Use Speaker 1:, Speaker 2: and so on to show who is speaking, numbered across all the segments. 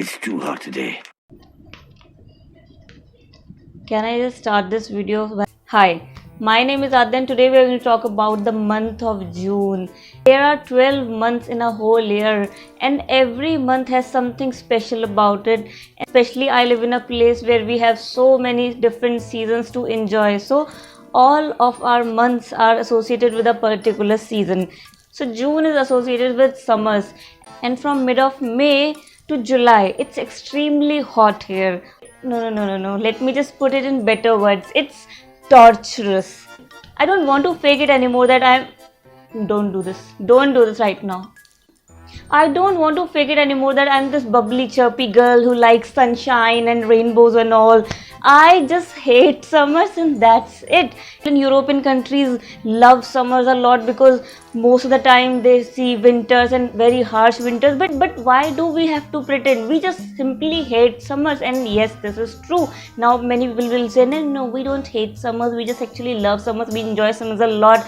Speaker 1: It's too hot today.
Speaker 2: Can I just start this video? Hi, my name is Adya and today we are going to talk about the month of June. There are 12 months in a whole year and every month has something special about it. Especially I live in a place where we have so many different seasons to enjoy. So all of our months are associated with a particular season. So June is associated with summers and from mid of May to July it's extremely hot here. No. Let me just put it in better words. It's torturous. I don't want to fake it anymore that I'm. Don't do this. Don't do this right now. I don't want to fake it anymore that I'm this bubbly, chirpy girl who likes sunshine and rainbows and all. I just hate summers and that's it. In European countries love summers a lot because most of the time they see winters and very harsh winters. But why do we have to pretend? We just simply hate summers, and yes, this is true. Now many people will say no, we don't hate summers. We just actually love summers. We enjoy summers a lot.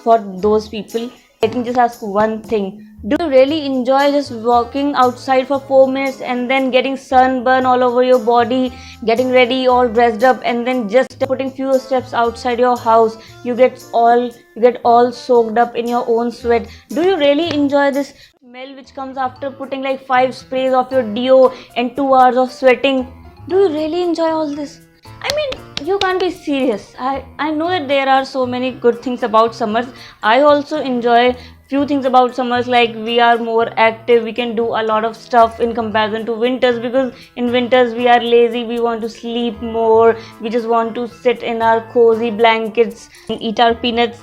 Speaker 2: For those people, let me just ask one thing. Do you really enjoy just walking outside for 4 minutes and then getting sunburn all over your body, getting ready all dressed up, and then just putting few steps outside your house, you get all soaked up in your own sweat? Do you really enjoy this smell which comes after putting like 5 sprays of your deo and 2 hours of sweating? Do you really enjoy all this? I mean, you can't be serious. I know that there are so many good things about summers. I also enjoy few things about summers, like we are more active, we can do a lot of stuff in comparison to winters, because in winters we are lazy, we want to sleep more, we just want to sit in our cozy blankets and eat our peanuts.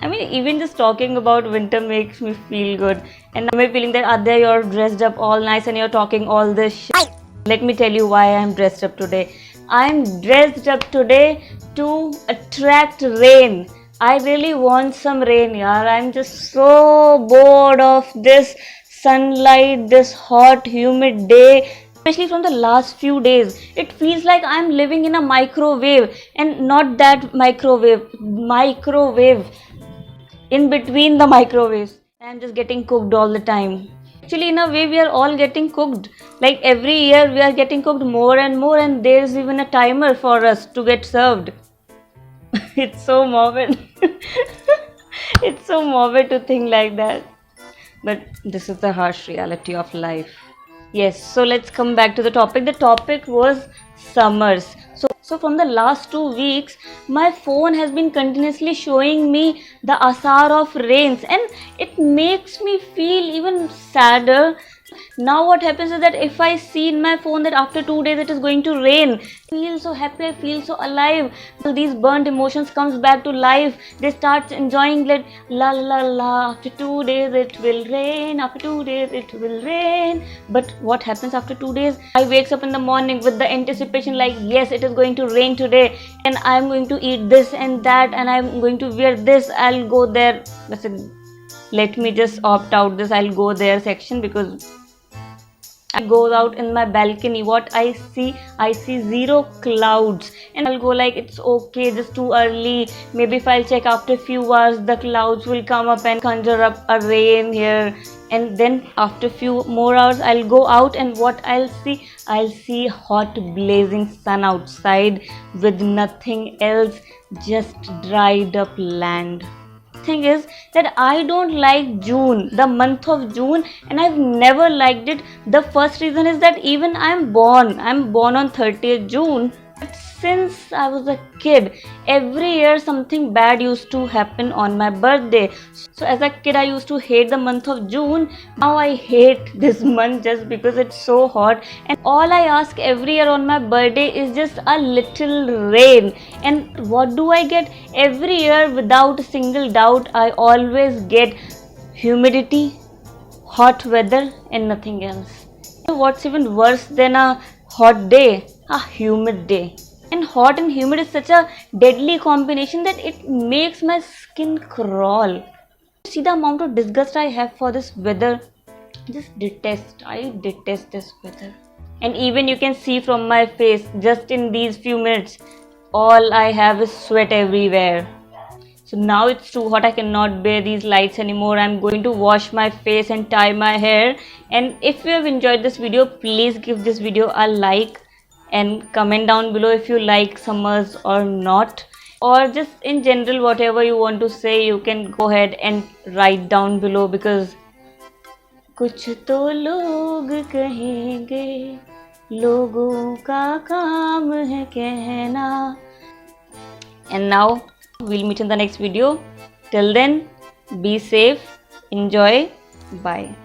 Speaker 2: I mean, even just talking about winter makes me feel good. And I'm feeling that Adya, you're dressed up all nice and you're talking all this shit. Let me tell you why I'm dressed up today. I'm dressed up today to attract rain. I really want some rain, yaar. I'm just so bored of this sunlight, this hot, humid day. Especially from the last few days, it feels like I'm living in a microwave, and not that microwave in between the microwaves. I'm just getting cooked all the time. Actually, in a way, we are all getting cooked. Like every year, we are getting cooked more and more, and there's even a timer for us to get served. It's so morbid. It's so morbid to think like that. But this is the harsh reality of life. Yes, so let's come back to the topic. The topic was summers. So from the last 2 weeks, my phone has been continuously showing me the asar of rains, and it makes me feel even sadder. Now what happens is that if I see in my phone that after 2 days it is going to rain, I feel so happy, I feel so alive. These burnt emotions comes back to life. They start enjoying that la la la, after 2 days it will rain, after 2 days it will rain. But what happens after 2 days? I wakes up in the morning with the anticipation like, yes, it is going to rain today and I'm going to eat this and that and I'm going to wear this, I'll go there. Listen, let me just opt out this I'll go there section, because I go out in my balcony. What I see zero clouds, and I'll go like, it's okay, just too early. Maybe if I'll check after a few hours, the clouds will come up and conjure up a rain here. And then after few more hours, I'll go out, and what I'll see hot blazing sun outside with nothing else, just dried up land. Thing is that I don't like June, the month of June, and I've never liked it. The first reason is that even I'm born on 30th June. But since I was a kid, every year something bad used to happen on my birthday. So as a kid I used to hate the month of June. Now I hate this month just because it's so hot, and all I ask every year on my birthday is just a little rain. And what do I get every year? Without a single doubt, I always get humidity, hot weather, and nothing else. What's even worse than a hot day? A humid day. And hot and humid is such a deadly combination that it makes my skin crawl. See the amount of disgust I have for this weather. I detest this weather. And even you can see from my face, just in these few minutes, all I have is sweat everywhere. So now it's too hot, I cannot bear these lights anymore. I'm going to wash my face and tie my hair. And if you have enjoyed this video, please give this video a like and comment down below if you like summers or not, or just in general whatever you want to say, you can go ahead and write down below, because कुछ तो लोग कहेंगे, लोगों का काम है कहना. And now we'll meet in the next video. Till then, be safe, enjoy, bye.